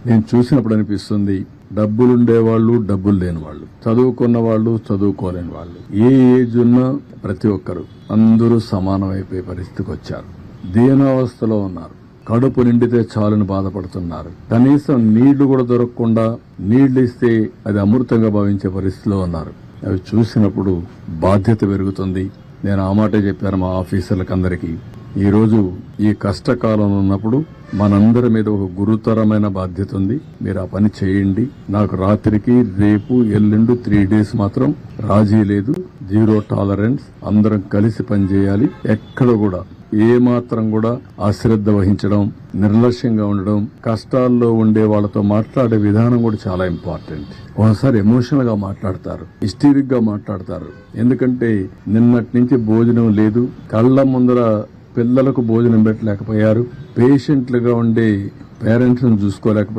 నేను చూసినప్పుడు అనిపిస్తుంది, డబ్బులుండేవాళ్ళు, డబ్బులు లేని వాళ్ళు, చదువుకున్న వాళ్ళు, చదువుకోలేని వాళ్ళు, ఏ ఏజ్ ఉన్నా ప్రతి ఒక్కరు అందరూ సమానమైపోయే పరిస్థితికి వచ్చారు. దీనావస్థలో ఉన్నారు. కడుపు నిండితే చాలని బాధపడుతున్నారు. కనీసం నీళ్లు కూడా దొరకకుండా నీళ్లు ఇస్తే అది అమృతంగా భావించే పరిస్థితిలో ఉన్నారు. అవి చూసినప్పుడు బాధ్యత పెరుగుతుంది. నేను ఆ మాటే చెప్పాను మా ఆఫీసర్లకు అందరికీ. ఈ రోజు ఈ కష్టకాలంలో ఉన్నప్పుడు మనందరి మీద ఒక గురుతరమైన బాధ్యత ఉంది. మీరు ఆ పని చేయండి. నాకు రాత్రికి రేపు ఎల్లుండి 3 days మాత్రం రాజీ లేదు. 0 tolerance. అందరం కలిసి పనిచేయాలి. ఎక్కడ కూడా ఏ మాత్రం కూడా అశ్రద్ధ వహించడం, నిర్లక్ష్యంగా ఉండడం, కష్టాల్లో ఉండే వాళ్ళతో మాట్లాడే విధానం కూడా చాలా ఇంపార్టెంట్. ఒకసారి ఎమోషనల్ గా మాట్లాడతారు, హిస్టీరిక్ గా మాట్లాడతారు. ఎందుకంటే నిన్నటి నుంచి భోజనం లేదు, కళ్ల ముందర పిల్లలకు భోజనం పెట్టలేకపోయారు, పేషెంట్లుగా ఉండే పేరెంట్స్ ను చూసుకోలేకపోయారు.